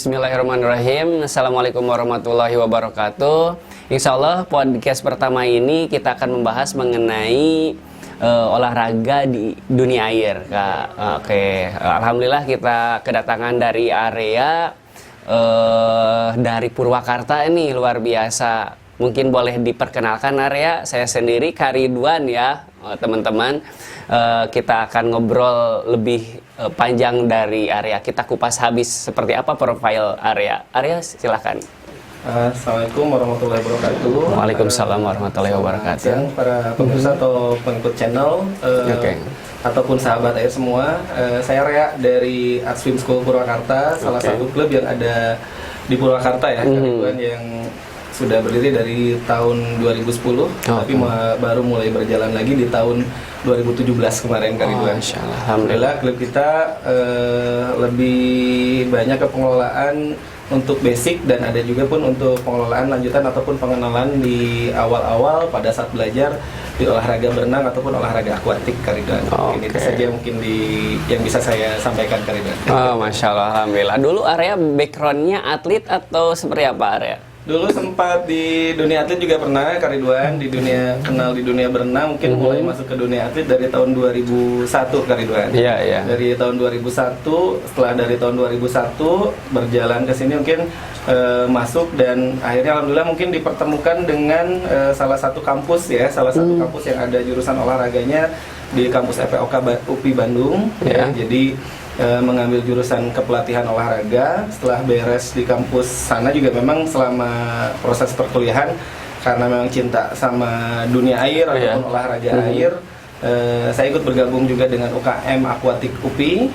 Bismillahirrahmanirrahim. Assalamualaikum warahmatullahi wabarakatuh. Insya Allah podcast pertama ini kita akan membahas mengenai olahraga di dunia air, Kak. Oke, alhamdulillah kita kedatangan dari area dari Purwakarta ini luar biasa. Mungkin boleh diperkenalkan area, saya sendiri Kak Ridwan ya, teman-teman. Kita akan ngobrol lebih panjang dari area, kita kupas habis seperti apa profil area. Area silahkan. Assalamualaikum warahmatullahi wabarakatuh. Waalaikumsalam warahmatullahi wabarakatuh. Siang para pemirsa atau pengikut channel ataupun sahabat air semua. Saya Rea dari Art Swim School Purwakarta, salah satu klub yang ada di Purwakarta ya, yang sudah berdiri dari tahun 2010, tapi baru mulai berjalan lagi di tahun 2017 kemarin, Kak Ridwan. Alhamdulillah klub kita lebih banyak ke pengelolaan untuk basic dan ada juga pun untuk pengelolaan lanjutan ataupun pengenalan di awal-awal pada saat belajar di olahraga berenang ataupun olahraga akuatik, Kak Ridwan. Ini saja mungkin yang bisa saya sampaikan, Kak Ridwan. Masya Allah, alhamdulillah. Dulu area backgroundnya atlet atau seperti apa area? Dulu sempat di dunia atlet juga pernah, Kak Ridwan, kenal di dunia berenang, mungkin mulai masuk ke dunia atlet dari tahun 2001, Kak Ridwan. Iya. Dari tahun 2001, setelah dari tahun 2001 berjalan ke sini mungkin masuk dan akhirnya alhamdulillah mungkin dipertemukan dengan salah satu kampus kampus yang ada jurusan olahraganya di kampus FPOK UPI Bandung. Ya, jadi mengambil jurusan kepelatihan olahraga. Setelah beres di kampus sana juga memang selama proses perkuliahan karena memang cinta sama dunia air ataupun olahraga air, saya ikut bergabung juga dengan UKM Akuatik UPI.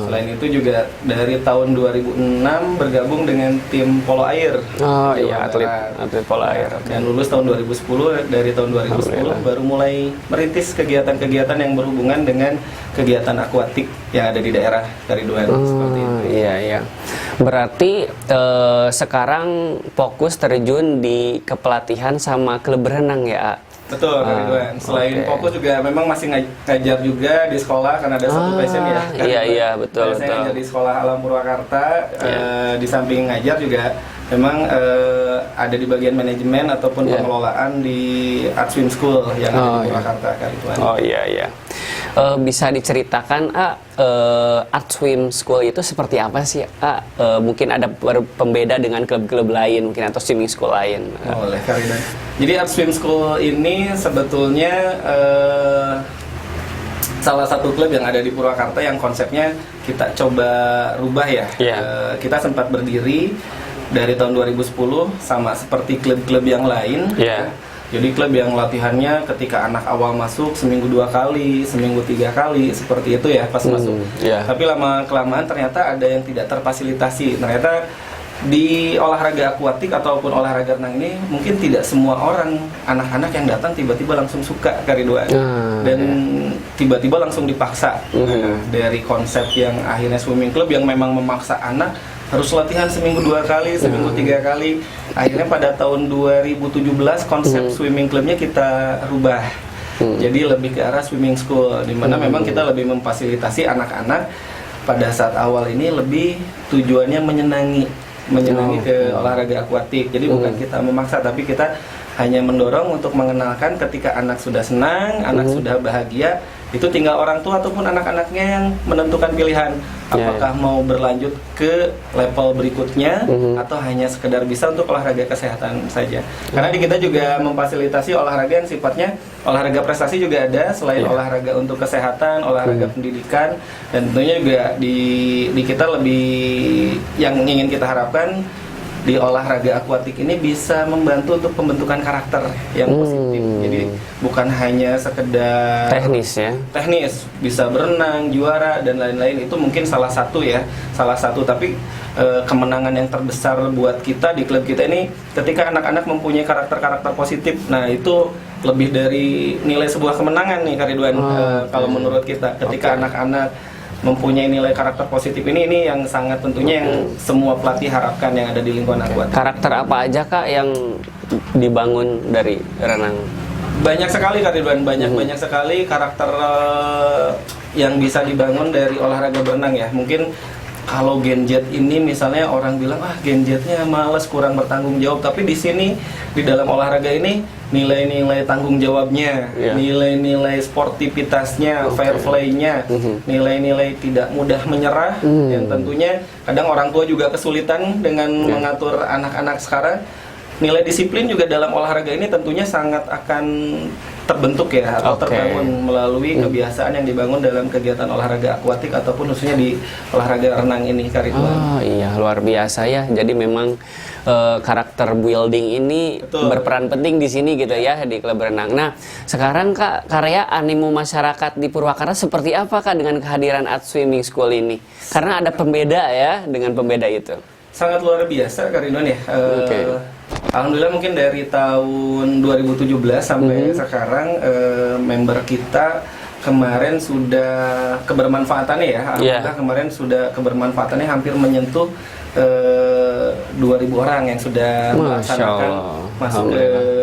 Selain itu juga dari tahun 2006 bergabung dengan tim polo air. Atlet polo air. Dan lulus tahun 2010. Dari tahun 2010 baru mulai merintis kegiatan-kegiatan yang berhubungan dengan kegiatan akuatik yang ada di daerah Ridwan. Seperti itu. Iya. Berarti sekarang fokus terjun di kepelatihan sama klub berenang ya? Betul, Kak Ridwan. Selain fokus juga memang masih ngajar juga di sekolah karena ada satu passion ya. Iya, betul. Saya ngajar di sekolah Alam Purwakarta. Di samping ngajar juga memang ada di bagian manajemen ataupun pengelolaan di Art Swim School yang ada di Purwakarta, Kak Ridwan. Iya. Bisa diceritakan Art Swim School itu seperti apa sih? Mungkin ada pembeda dengan klub-klub lain mungkin atau swimming school lain. Boleh, Kak Ridwan. Jadi Art Swim School ini sebetulnya salah satu klub yang ada di Purwakarta yang konsepnya kita coba rubah ya. Kita sempat berdiri dari tahun 2010 sama seperti klub-klub yang lain. Jadi klub yang latihannya ketika anak awal masuk seminggu 2 kali, seminggu 3 kali, seperti itu ya pas masuk. Tapi lama-kelamaan ternyata ada yang tidak terfasilitasi. Ternyata di olahraga akuatik ataupun olahraga renang ini mungkin tidak semua orang, anak-anak yang datang tiba-tiba langsung suka, Kak Ridwan. Dan tiba-tiba langsung dipaksa. Dari konsep yang akhirnya swimming club yang memang memaksa anak harus latihan seminggu 2 kali, seminggu 3 kali. Akhirnya pada tahun 2017 konsep swimming clubnya kita rubah. Jadi lebih ke arah swimming school, di mana memang kita lebih memfasilitasi anak-anak pada saat awal ini lebih tujuannya menyenangi ke olahraga akuatik. Jadi bukan kita memaksa, tapi kita hanya mendorong untuk mengenalkan ketika anak sudah senang, anak sudah bahagia, itu tinggal orang tua ataupun anak-anaknya yang menentukan pilihan apakah mau berlanjut ke level berikutnya atau hanya sekedar bisa untuk olahraga kesehatan saja. Karena di kita juga memfasilitasi olahraga yang sifatnya olahraga prestasi juga ada, selain olahraga untuk kesehatan, olahraga pendidikan, dan tentunya juga di kita lebih yang ingin kita harapkan di olahraga akuatik ini bisa membantu untuk pembentukan karakter yang positif. Jadi bukan hanya sekedar teknis, bisa berenang, juara dan lain-lain, itu mungkin salah satu, tapi kemenangan yang terbesar buat kita di klub kita ini ketika anak-anak mempunyai karakter-karakter positif. Nah, itu lebih dari nilai sebuah kemenangan nih, Kak Ridwan. Kalau menurut kita ketika anak-anak mempunyai nilai karakter positif ini yang sangat tentunya yang semua pelatih harapkan yang ada di lingkungan akuatik. Karakter apa aja, Kak, yang dibangun dari renang? Banyak sekali, Kak Ridwan, banyak sekali karakter yang bisa dibangun dari olahraga berenang ya. Mungkin kalau Genjet ini misalnya orang bilang Genjetnya males, kurang bertanggung jawab, tapi di sini di dalam olahraga ini nilai-nilai tanggung jawabnya, nilai-nilai sportivitasnya, fair play-nya, nilai-nilai tidak mudah menyerah, yang tentunya kadang orang tua juga kesulitan dengan mengatur anak-anak sekarang. Nilai disiplin juga dalam olahraga ini tentunya sangat akan terbentuk ya, atau terbangun melalui kebiasaan yang dibangun dalam kegiatan olahraga akuatik ataupun khususnya di olahraga renang ini, Kak Ridwan. Oh iya, luar biasa ya. Jadi memang karakter building ini berperan penting di sini gitu ya di klub renang. Nah, sekarang Kak, karya animo masyarakat di Purwakarta seperti apa Kak dengan kehadiran Art Swimming School ini? Karena ada pembeda ya dengan pembeda itu. Sangat luar biasa Kak Ridwan ya. Alhamdulillah mungkin dari tahun 2017 sampai sekarang member kita kemarin sudah kebermanfaatannya ya. Alhamdulillah kemarin sudah kebermanfaatannya hampir menyentuh 2.000 orang yang sudah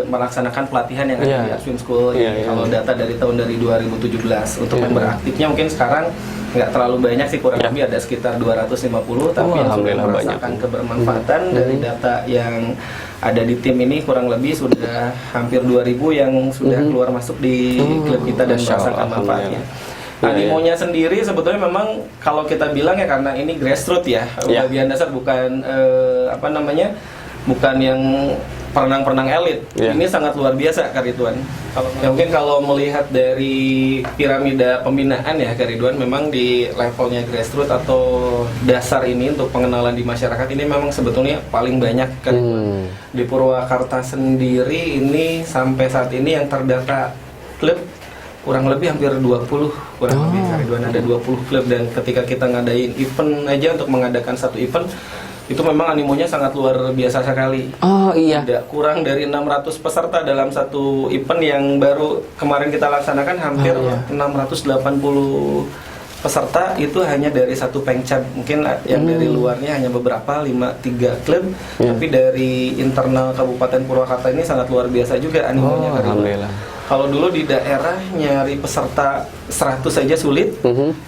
melaksanakan pelatihan yang ada di Art Swim School. Kalau data dari tahun 2017 untuk member aktifnya mungkin sekarang nggak terlalu banyak sih, kurang lebih ada sekitar 250, tapi yang sudah merasakan kebermanfaatan dari data yang ada di tim ini kurang lebih sudah hampir 2.000 yang sudah keluar masuk di klub kita dan merasakan manfaatnya. Animonya sendiri sebetulnya memang kalau kita bilang ya karena ini grassroots ya, bagian dasar bukan bukan yang perenang-perenang elit. Ini sangat luar biasa Kak Ridwan. Mungkin kalau melihat dari piramida pembinaan ya Kak Ridwan, memang di levelnya grassroots atau dasar ini untuk pengenalan di masyarakat ini memang sebetulnya paling banyak Kak Ridwan. Di Purwakarta sendiri ini sampai saat ini yang terdata klub kurang lebih hampir 20 lebih Kak Ridwan, ada 20 klub, dan ketika kita ngadain event aja untuk mengadakan satu event itu memang animonya sangat luar biasa sekali. Tidak kurang dari 600 peserta dalam satu event yang baru kemarin kita laksanakan, hampir 680 peserta itu hanya dari satu pengcab. Mungkin yang dari luarnya hanya beberapa, 3 klub, tapi dari internal Kabupaten Purwakarta ini sangat luar biasa juga animonya. Alhamdulillah. Kalau dulu di daerah nyari peserta 100 saja sulit.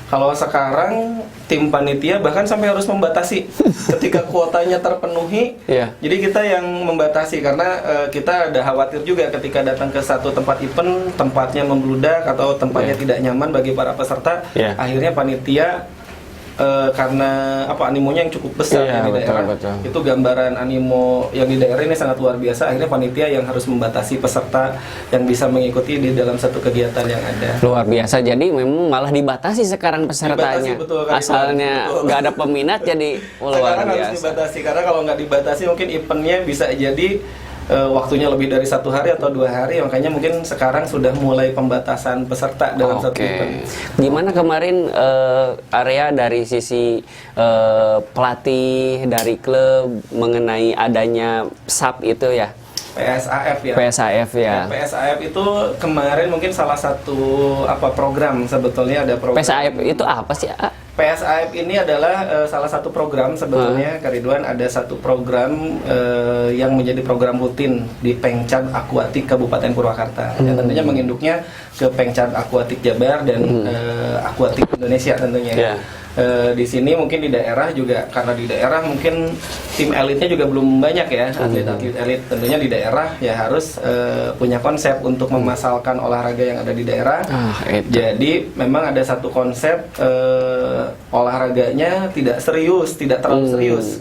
Kalau sekarang tim panitia bahkan sampai harus membatasi ketika kuotanya terpenuhi. Jadi kita yang membatasi karena kita ada khawatir juga ketika datang ke satu tempat event, tempatnya membludak atau tempatnya tidak nyaman bagi para peserta. Akhirnya panitia karena animonya yang cukup besar di daerah, itu gambaran animo yang di daerah ini sangat luar biasa. Akhirnya panitia yang harus membatasi peserta yang bisa mengikuti di dalam satu kegiatan yang ada. Luar biasa, jadi memang malah dibatasi sekarang pesertanya. Asalnya nggak ada peminat jadi luar biasa. Harus dibatasi karena kalau nggak dibatasi mungkin eventnya bisa jadi waktunya lebih dari 1 hari atau 2 hari, makanya mungkin sekarang sudah mulai pembatasan peserta dalam satu event. Gimana kemarin area dari sisi pelatih dari klub mengenai adanya SAP itu ya? PSAF ya. PSAF ya. PSAF itu kemarin mungkin salah satu program, sebetulnya ada program. PSAF itu apa sih? PSAF ini adalah salah satu program sebetulnya Kak Ridwan, ada satu program yang menjadi program rutin di Pengcab Akuatik Kabupaten Purwakarta. Yang tentunya menginduknya ke Pengcab Akuatik Jabar dan Akuatik Indonesia tentunya. Di sini mungkin di daerah juga, karena di daerah mungkin tim elitnya juga belum banyak ya, atlet-atlet elit. Tentunya di daerah ya harus punya konsep untuk memasalkan olahraga yang ada di daerah. Jadi memang ada satu konsep olahraganya tidak serius, tidak terlalu serius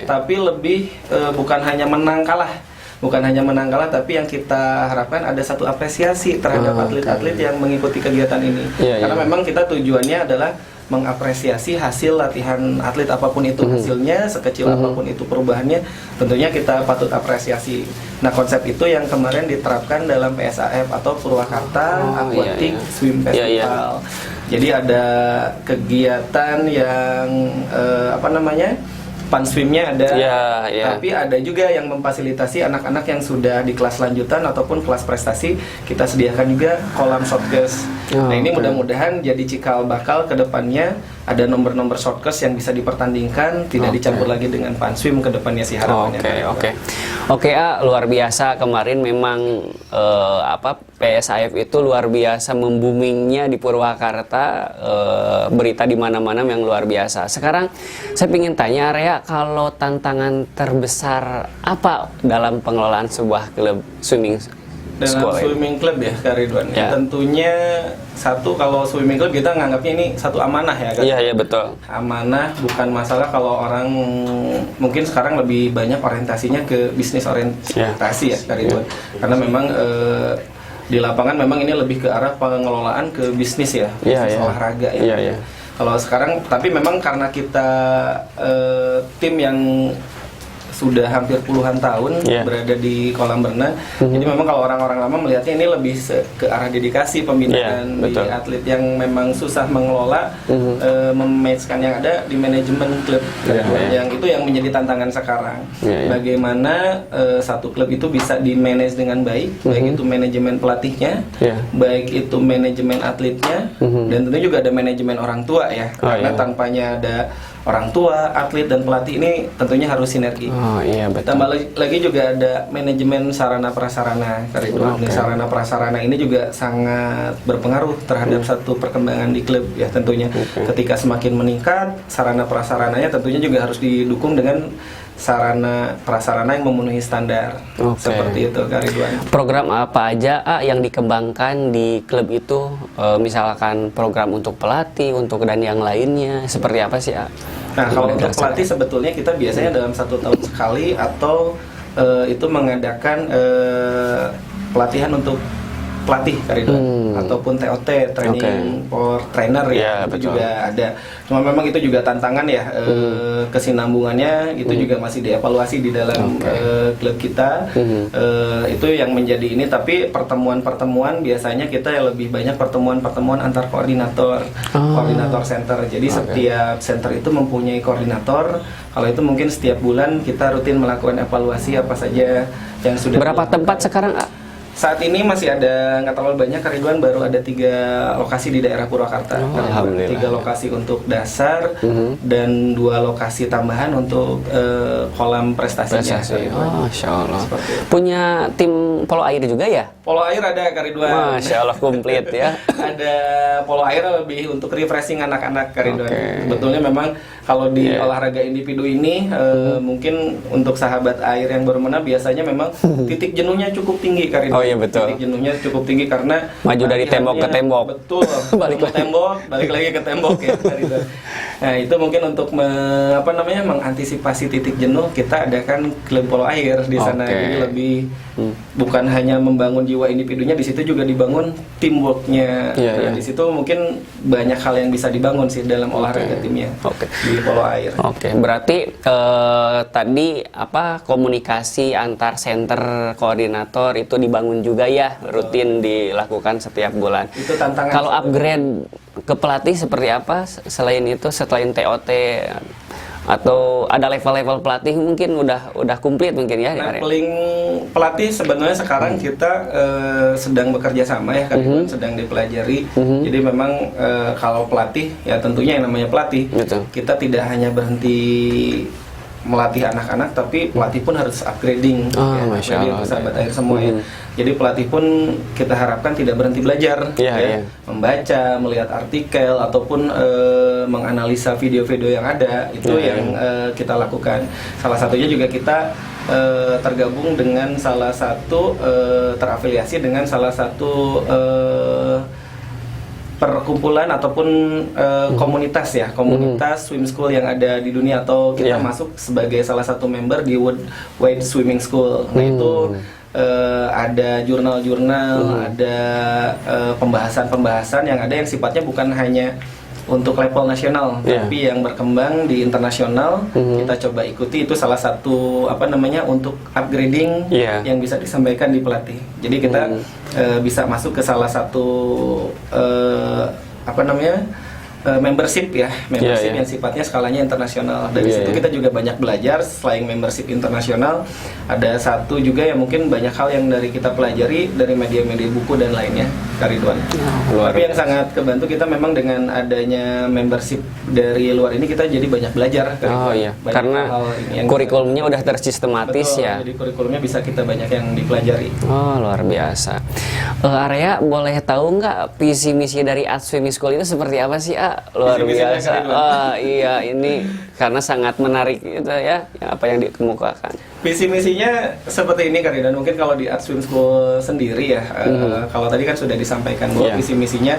tapi lebih bukan hanya menang kalah. Bukan hanya menang kalah, tapi yang kita harapkan ada satu apresiasi terhadap atlet-atlet yang mengikuti kegiatan ini. Karena memang kita tujuannya adalah mengapresiasi hasil latihan atlet, apapun itu hasilnya, sekecil apapun itu perubahannya, tentunya kita patut apresiasi. Nah, konsep itu yang kemarin diterapkan dalam PSAF atau Purwakarta Aquatic Swim Festival. Jadi ada kegiatan yang Panswimnya ada, tapi ada juga yang memfasilitasi anak-anak yang sudah di kelas lanjutan ataupun kelas prestasi. Kita sediakan juga kolam shotgas. Nah, ini mudah-mudahan jadi cikal bakal ke depannya ada nomor-nomor shortcut yang bisa dipertandingkan, tidak dicampur lagi dengan Panswim ke depannya sih harapannya. Oke, luar biasa kemarin memang PSIF itu luar biasa memboomingnya di Purwakarta, berita di mana-mana yang luar biasa. Sekarang saya ingin tanya Area, kalau tantangan terbesar apa dalam pengelolaan sebuah klub swimming dalam swimming club ya Kak Ridwan? Ya. Tentunya satu, kalau swimming club kita nganggapnya ini satu amanah ya kan? Iya betul. Amanah, bukan masalah kalau orang mungkin sekarang lebih banyak orientasinya ke bisnis orientasi ya Kak Ridwan. Karena memang di lapangan memang ini lebih ke arah pengelolaan ke bisnis ya, bisnis olahraga ya. Kalau sekarang, tapi memang karena kita tim yang sudah hampir puluhan tahun berada di kolam renang, jadi memang kalau orang-orang lama melihatnya ini lebih ke arah dedikasi pembinaan di atlet yang memang susah mengelola, memanage yang ada di manajemen klub, yang itu yang menjadi tantangan sekarang. Bagaimana satu klub itu bisa di manage dengan baik, baik itu manajemen pelatihnya, baik itu manajemen atletnya, dan tentunya juga ada manajemen orang tua ya, karena tanpanya ada orang tua, atlet, dan pelatih ini tentunya harus sinergi. Tambah lagi juga ada manajemen sarana prasarana. Sarana prasarana ini juga sangat berpengaruh terhadap satu perkembangan di klub ya tentunya. Ketika semakin meningkat, sarana prasarananya tentunya juga harus didukung dengan sarana prasarana yang memenuhi standar. Seperti itu Kak Ridwan. Program apa aja yang dikembangkan di klub itu, misalkan program untuk pelatih, untuk dan yang lainnya seperti apa sih Nah kalau untuk pelatih sebetulnya kita biasanya dalam 1 tahun sekali atau itu mengadakan pelatihan untuk pelatih Kak Ridwan, ataupun TOT, training for trainer ya, itu juga ada. Cuma memang itu juga tantangan ya, kesinambungannya itu juga masih dievaluasi di dalam klub kita. Itu yang menjadi ini, tapi pertemuan-pertemuan biasanya kita lebih banyak pertemuan-pertemuan antar koordinator center. Jadi setiap center itu mempunyai koordinator. Kalau itu mungkin setiap bulan kita rutin melakukan evaluasi apa saja yang sudah. Berapa tempat sekarang? Saat ini masih ada nggak terlalu banyak Kak Ridwan, baru ada 3 lokasi di daerah Purwakarta. 3 lokasi untuk dasar dan 2 lokasi tambahan untuk kolam prestasinya. Masya Allah. Punya tim polo air juga ya? Polo air ada Kak Ridwan. Masya Allah, komplit ya. Ada polo air lebih untuk refreshing anak-anak Kak Ridwan. Sebetulnya memang kalau di olahraga individu ini mungkin untuk sahabat air yang bermenang biasanya memang titik jenuhnya cukup tinggi Kak Ridwan. Betul. Titik jenuhnya cukup tinggi karena maju dari tembok ke tembok. Betul. balik lagi ke tembok ya. Nah itu mungkin untuk mengantisipasi titik jenuh, kita adakan klub polo air di sana. Jadi lebih bukan hanya membangun jiwa individunya, di situ juga dibangun teamworknya. Di situ mungkin banyak hal yang bisa dibangun sih dalam olahraga timnya di polo air. Berarti tadi komunikasi antar center koordinator itu dibangun juga ya, rutin dilakukan setiap bulan. Itu tantangan. Kalau upgrade ke pelatih seperti apa selain itu, selain TOT, atau ada level-level pelatih mungkin udah komplit mungkin ya? Paling pelatih sebenarnya sekarang kita sedang bekerja sama ya kan, sedang dipelajari. Jadi memang kalau pelatih ya tentunya yang namanya pelatih, kita tidak hanya berhenti melatih anak-anak, tapi pelatih pun harus upgrading. Masya Allah, untuk sahabat air semua ya. Jadi pelatih pun kita harapkan tidak berhenti belajar, membaca, melihat artikel ataupun menganalisa video-video yang ada, itu yang kita lakukan. Salah satunya juga kita tergabung dengan salah satu terafiliasi dengan salah satu perkumpulan ataupun komunitas swim school yang ada di dunia, atau kita masuk sebagai salah satu member di World Wide Swimming School. Nah itu ada jurnal-jurnal, ada pembahasan-pembahasan yang ada yang sifatnya bukan hanya untuk level nasional, tapi yang berkembang di internasional. Kita coba ikuti, itu salah satu untuk upgrading yang bisa disampaikan di pelatih. Jadi kita bisa masuk ke salah satu membership yang sifatnya skalanya internasional. Dari situ kita juga banyak belajar. Selain membership internasional, ada satu juga yang mungkin banyak hal yang dari kita pelajari dari media-media buku dan lainnya, Kak Ridwan. Tapi yang sangat kebantu kita memang dengan adanya membership dari luar ini, kita jadi banyak belajar. Karena kurikulumnya udah tersistematis. Betul, ya. Jadi kurikulumnya bisa kita banyak yang dipelajari. Oh, luar biasa. Area boleh tahu nggak visi misi dari Art Swimming School itu seperti apa sih, Luar biasa. Iya, ini karena sangat menarik gitu ya, apa yang dikemukakan. Visi misinya seperti ini, Kak Ridwan. Mungkin kalau di Art Swimming School sendiri ya, kalau tadi kan sudah disampaikan bahwa visi misinya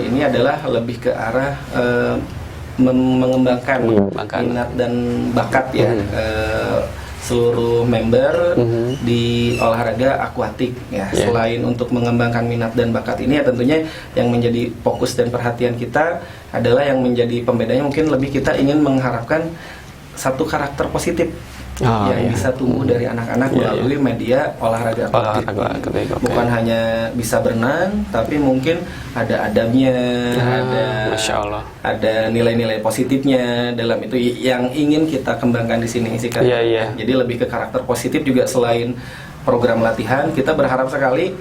ini adalah lebih ke arah mengembangkan minat dan bakat ya. Seluruh member di olahraga akuatik ya. Selain untuk mengembangkan minat dan bakat ini ya, tentunya yang menjadi fokus dan perhatian kita adalah yang menjadi pembedanya, mungkin lebih kita ingin mengharapkan satu karakter positif yang bisa tumbuh dari anak-anak melalui media olahraga akuatik. Bukan hanya bisa berenang, tapi mungkin ada adabnya, ada nilai-nilai positifnya dalam itu yang ingin kita kembangkan di sini sih, Kak. Jadi lebih ke karakter positif juga. Selain program latihan, kita berharap sekali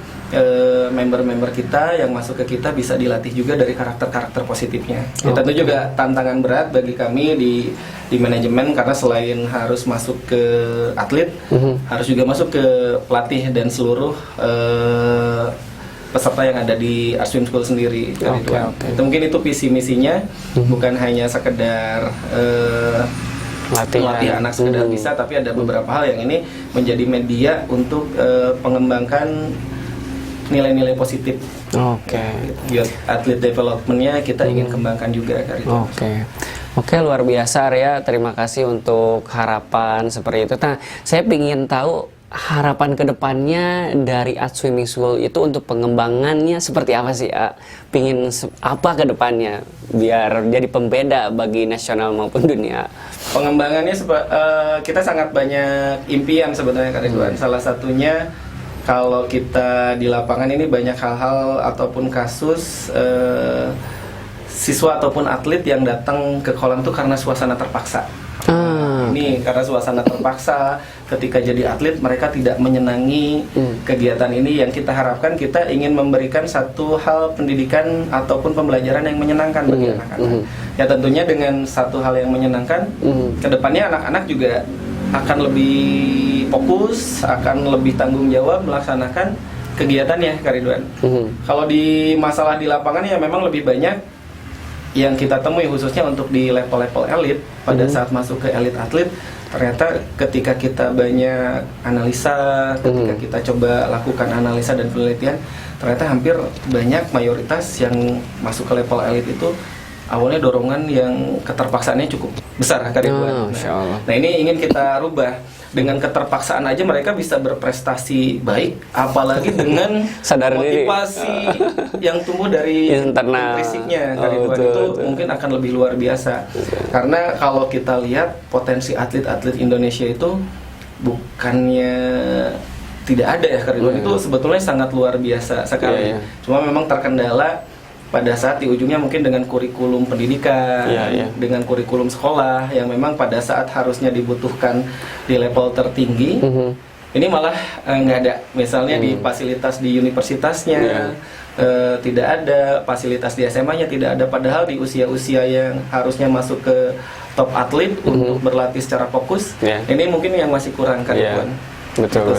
member-member kita yang masuk ke kita bisa dilatih juga dari karakter-karakter positifnya. Tentu juga tantangan berat bagi kami di manajemen, karena selain harus masuk ke atlet, harus juga masuk ke pelatih dan seluruh peserta yang ada di Art Swimming School sendiri. Itu mungkin itu visi misinya, bukan hanya sekedar melatih anak sekedar bisa, tapi ada beberapa hal yang ini menjadi media untuk mengembangkan nilai-nilai positif. Biar atlet developmentnya kita ingin kembangkan juga, Kak Ridwan. Oke, luar biasa, Area. Terima kasih untuk harapan seperti itu. Nah, saya ingin tahu harapan kedepannya dari Art Swimming School itu untuk pengembangannya seperti apa sih? Pingin apa kedepannya biar jadi pembeda bagi nasional maupun dunia? Pengembangannya kita sangat banyak impian sebenarnya, Kak Ridwan. Salah satunya kalau kita di lapangan ini banyak hal-hal ataupun kasus siswa ataupun atlet yang datang ke kolam itu karena suasana terpaksa. Ini karena suasana terpaksa, ketika jadi atlet mereka tidak menyenangi kegiatan ini. Yang kita harapkan, kita ingin memberikan satu hal pendidikan ataupun pembelajaran yang menyenangkan bagi anak-anak. Ya tentunya dengan satu hal yang menyenangkan, kedepannya anak-anak juga akan lebih fokus, akan lebih tanggung jawab melaksanakan kegiatannya, Kak Ridwan. Kalau di masalah di lapangan ya memang lebih banyak yang kita temui, khususnya untuk di level-level elit. Pada saat masuk ke elit atlet, ternyata ketika kita banyak analisa, ketika kita coba lakukan analisa dan penelitian, ternyata hampir banyak mayoritas yang masuk ke level elit itu awalnya dorongan yang keterpaksaannya cukup besar, Kak Ridwan. Nah ini ingin kita rubah. Dengan keterpaksaan aja mereka bisa berprestasi baik, apalagi dengan motivasi yang tumbuh dari intrinsiknya, Kak Ridwan. Itu mungkin akan lebih luar biasa. Karena kalau kita lihat potensi atlet-atlet Indonesia itu bukannya tidak ada ya, Kak Ridwan. Itu sebetulnya sangat luar biasa sekali. Cuma memang terkendala pada saat di ujungnya mungkin dengan kurikulum pendidikan, dengan kurikulum sekolah yang memang pada saat harusnya dibutuhkan di level tertinggi, ini malah nggak ada. Misalnya di fasilitas di universitasnya tidak ada, fasilitas di SMA-nya tidak ada, padahal di usia-usia yang harusnya masuk ke top atlet untuk berlatih secara fokus, ini mungkin yang masih kurang, Kak Ridwan. Betul.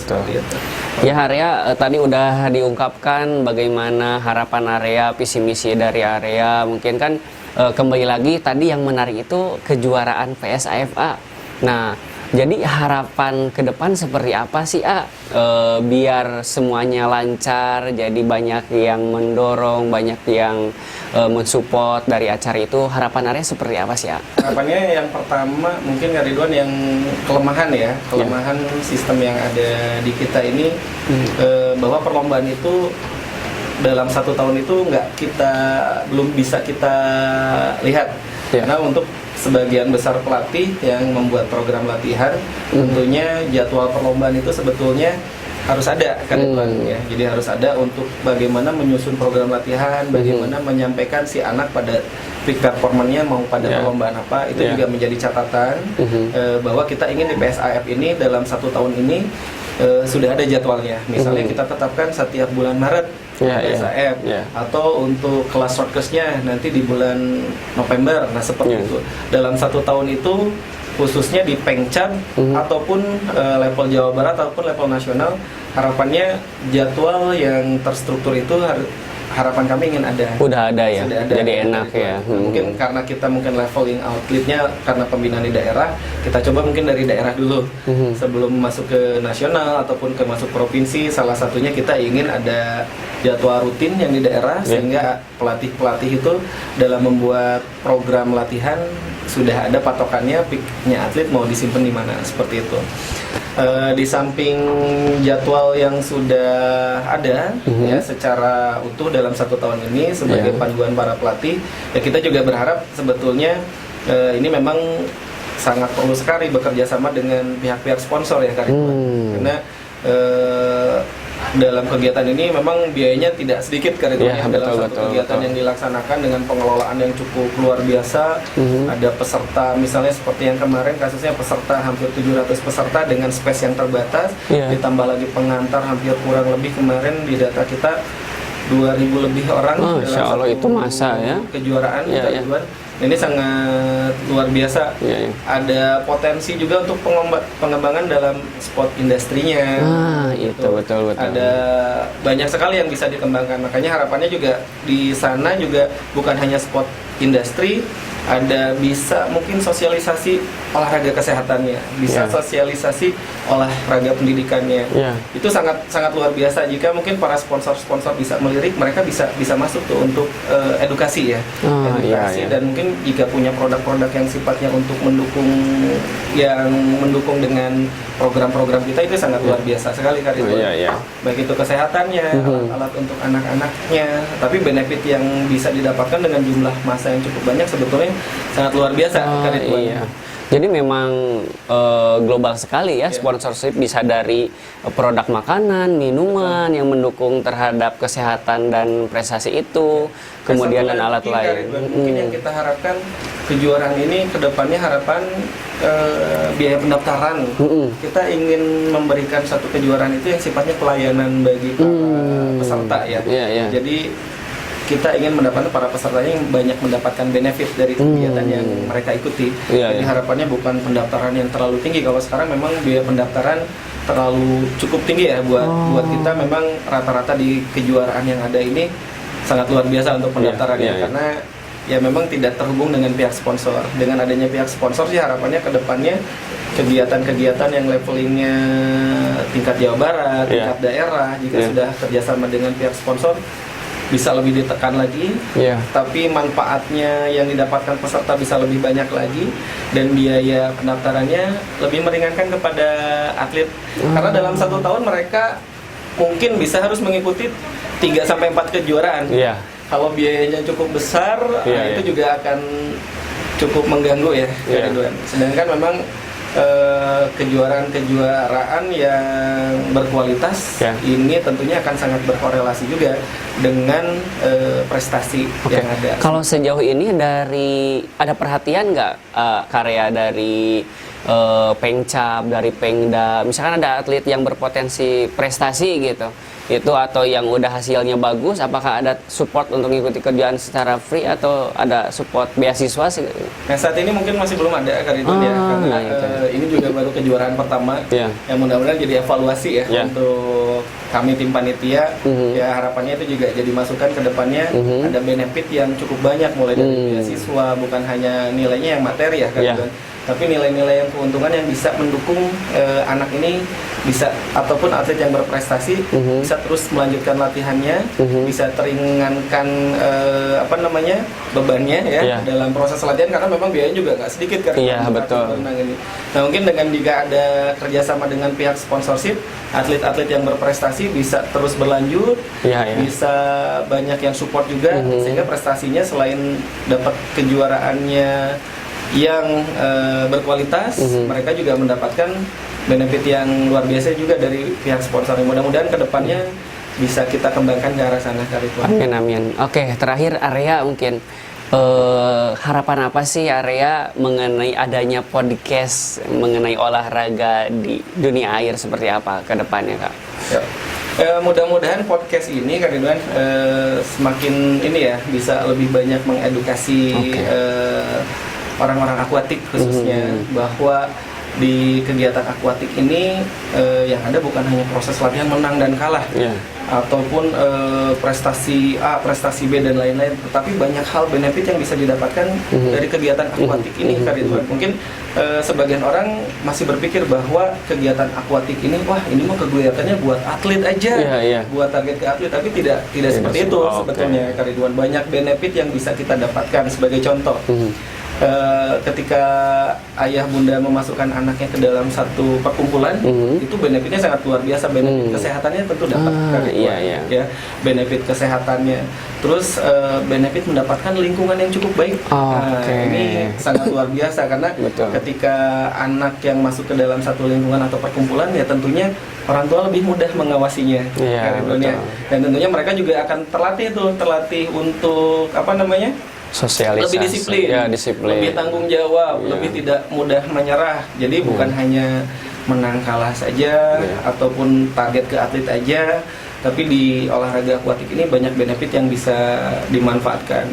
Ya, Area tadi udah diungkapkan bagaimana harapan Area, visi misi dari Area. Mungkin kan kembali lagi tadi yang menarik itu kejuaraan PSAFA. Nah, jadi harapan ke depan seperti apa sih, biar semuanya lancar, jadi banyak yang mendorong, banyak yang mensupport dari acara itu. Harapan Area seperti apa sih, Harapannya yang pertama mungkin, Kak Ridwan, yang kelemahan sistem yang ada di kita ini, bahwa perlombaan itu dalam 1 tahun itu belum bisa kita lihat. Karena untuk sebagian besar pelatih yang membuat program latihan, tentunya jadwal perlombaan itu sebetulnya harus ada kan ya. Jadi harus ada untuk bagaimana menyusun program latihan, bagaimana menyampaikan si anak pada peak performance-nya mau pada perlombaan apa, itu juga menjadi catatan bahwa kita ingin di PSAF ini dalam 1 tahun ini sudah ada jadwalnya. Misalnya kita tetapkan setiap bulan Maret PSAF atau untuk kelas shortcast-nya nanti di bulan November. Nah seperti itu. Dalam 1 tahun itu khususnya di Pengcap ataupun level Jawa Barat ataupun level nasional, harapannya jadwal yang terstruktur itu harapan kami ingin ada. Udah ada ya, sudah ada, jadi enak ya. Mungkin karena kita leveling outletnya karena pembinaan di daerah, kita coba mungkin dari daerah dulu sebelum masuk ke nasional ataupun ke masuk provinsi. Salah satunya kita ingin ada jadwal rutin yang di daerah sehingga pelatih-pelatih itu dalam membuat program latihan sudah ada patokannya, peaknya atlet mau disimpan di mana, seperti itu. Di samping jadwal yang sudah ada ya secara utuh dalam 1 tahun ini sebagai panduan para pelatih, ya kita juga berharap sebetulnya ini memang sangat perlu sekali bekerja sama dengan pihak-pihak sponsor ya Kak Ridwan. Karena dalam kegiatan ini memang biayanya tidak sedikit Kak Ridwan dalam satu kegiatan yang dilaksanakan dengan pengelolaan yang cukup luar biasa. Ada peserta misalnya seperti yang kemarin kasusnya peserta hampir 700 peserta dengan space yang terbatas, ditambah lagi pengantar hampir kurang lebih kemarin di data kita 2000 lebih orang dalam satu itu masa ya kejuaraan Kak Ridwan. Ini sangat luar biasa. Ada potensi juga untuk pengembangan dalam sport industrinya. Itu betul. Ada banyak sekali yang bisa dikembangkan. Makanya harapannya juga di sana juga bukan hanya sport industri, ada bisa mungkin sosialisasi olahraga kesehatannya, bisa sosialisasi olahraga pendidikannya. Itu sangat luar biasa. Jika mungkin para sponsor bisa melirik, mereka bisa masuk tuh untuk edukasi ya, edukasi dan mungkin jika punya produk-produk yang sifatnya untuk mendukung dengan program-program kita, itu sangat luar biasa sekali Kak Ridwan. Baik itu kesehatannya, alat-alat untuk anak-anaknya, tapi benefit yang bisa didapatkan dengan jumlah massa yang cukup banyak sebetulnya sangat luar biasa Kak Ridwan. Jadi memang global sekali ya sponsorship, bisa dari produk makanan, minuman yang mendukung terhadap kesehatan dan prestasi itu, kemudian dan alat lain. Mungkin yang kita harapkan kejuaraan ini kedepannya harapan biaya pendaftaran. Kita ingin memberikan satu kejuaraan itu yang sifatnya pelayanan bagi para peserta ya. Jadi kita ingin mendapatkan para pesertanya yang banyak mendapatkan benefit dari kegiatan yang mereka ikuti. Jadi harapannya bukan pendaftaran yang terlalu tinggi. Kalau sekarang memang biaya pendaftaran terlalu cukup tinggi ya buat kita. Memang rata-rata di kejuaraan yang ada ini sangat luar biasa untuk pendaftarannya karena ya memang tidak terhubung dengan pihak sponsor. Dengan adanya pihak sponsor sih harapannya ke depannya kegiatan-kegiatan yang levelingnya tingkat Jawa Barat, tingkat daerah, jika sudah kerjasama dengan pihak sponsor bisa lebih ditekan lagi, tapi manfaatnya yang didapatkan peserta bisa lebih banyak lagi dan biaya pendaftarannya lebih meringankan kepada atlet. Karena dalam 1 tahun mereka mungkin bisa harus mengikuti 3-4 kejuaraan. Kalau biayanya cukup besar, itu juga akan cukup mengganggu ya. Sedangkan memang kejuaraan-kejuaraan yang berkualitas ini tentunya akan sangat berkorelasi juga dengan prestasi yang ada. Kalau sejauh ini ada perhatian nggak karya dari Pengcap, dari Pengda, misalkan ada atlet yang berpotensi prestasi gitu, itu atau yang udah hasilnya bagus, apakah ada support untuk mengikuti kejuaraan secara free atau ada support beasiswa sih? Nah saat ini mungkin masih belum ada Kak Ridwan ya, karena ini juga baru kejuaraan pertama yang mudah-mudahan jadi evaluasi ya untuk kami tim panitia. Ya harapannya itu juga jadi masukan ke depannya, ada benefit yang cukup banyak mulai dari beasiswa, bukan hanya nilainya yang materi ya Kak Ridwan, tapi nilai-nilai yang keuntungan yang bisa mendukung anak ini bisa ataupun atlet yang berprestasi bisa terus melanjutkan latihannya, bisa teringankan bebannya ya dalam proses latihan, karena memang biayanya juga nggak sedikit kan. Betul. Ini. Nah mungkin dengan jika ada kerjasama dengan pihak sponsorship, atlet-atlet yang berprestasi bisa terus berlanjut, bisa banyak yang support juga sehingga prestasinya selain dapat kejuaraannya yang berkualitas, mereka juga mendapatkan benefit yang luar biasa juga dari pihak sponsor. Mudah-mudahan kedepannya bisa kita kembangkan ke arah sana, Kak Ridwan. Amin, amin. Oke, terakhir Arya mungkin harapan apa sih Arya mengenai adanya podcast mengenai olahraga di dunia air seperti apa ke depannya, Kak? Ya. Mudah-mudahan podcast ini, Kak Ridwan, semakin ini ya bisa lebih banyak mengedukasi orang-orang akuatik khususnya bahwa di kegiatan akuatik ini yang ada bukan hanya proses latihan menang dan kalah, ataupun prestasi A, prestasi B dan lain-lain, tetapi banyak hal benefit yang bisa didapatkan dari kegiatan akuatik ini, Kak Ridwan. Mungkin sebagian orang masih berpikir bahwa kegiatan akuatik ini, wah ini mah kegiatannya buat atlet aja, buat target ke atlet, tapi tidak seperti itu sebetulnya, Kak Ridwan. Banyak benefit yang bisa kita dapatkan. Sebagai contoh, ketika ayah bunda memasukkan anaknya ke dalam satu perkumpulan, itu benefitnya sangat luar biasa. Benefit kesehatannya tentu dapat, ya, benefit kesehatannya. Terus benefit mendapatkan lingkungan yang cukup baik. Ini sangat luar biasa karena ketika anak yang masuk ke dalam satu lingkungan atau perkumpulan, ya tentunya orang tua lebih mudah mengawasinya, dan tentunya mereka juga akan terlatih untuk sosialisasi, lebih disiplin, lebih tanggung jawab, lebih tidak mudah menyerah. Jadi bukan hanya menang kalah saja ataupun target ke atlet aja, tapi di olahraga akuatik ini banyak benefit yang bisa dimanfaatkan.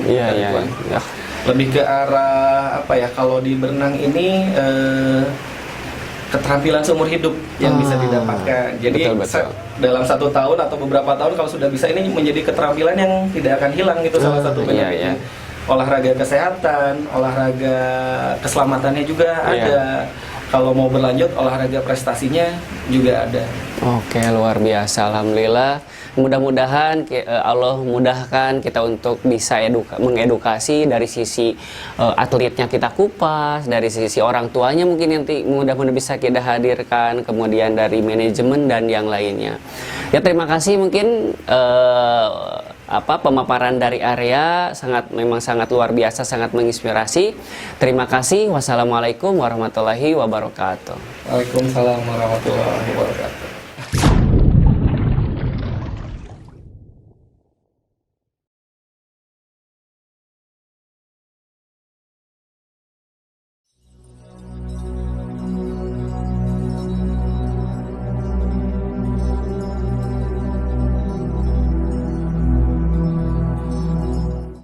Lebih ke arah kalau di berenang ini keterampilan seumur hidup yang bisa didapatkan. Jadi dalam 1 tahun atau beberapa tahun kalau sudah bisa, ini menjadi keterampilan yang tidak akan hilang, itu salah satu benefitnya. Olahraga kesehatan, olahraga keselamatannya juga ada. Kalau mau berlanjut, olahraga prestasinya juga ada. Oke, luar biasa, alhamdulillah. Mudah-mudahan Allah mudahkan kita untuk bisa mengedukasi dari sisi atletnya, kita kupas, dari sisi orang tuanya mungkin nanti mudah-mudahan bisa kita hadirkan, kemudian dari manajemen dan yang lainnya. Ya, terima kasih mungkin pemaparan dari Arya memang sangat luar biasa, sangat menginspirasi. Terima kasih. Wassalamualaikum warahmatullahi wabarakatuh. Waalaikumsalam warahmatullahi wabarakatuh.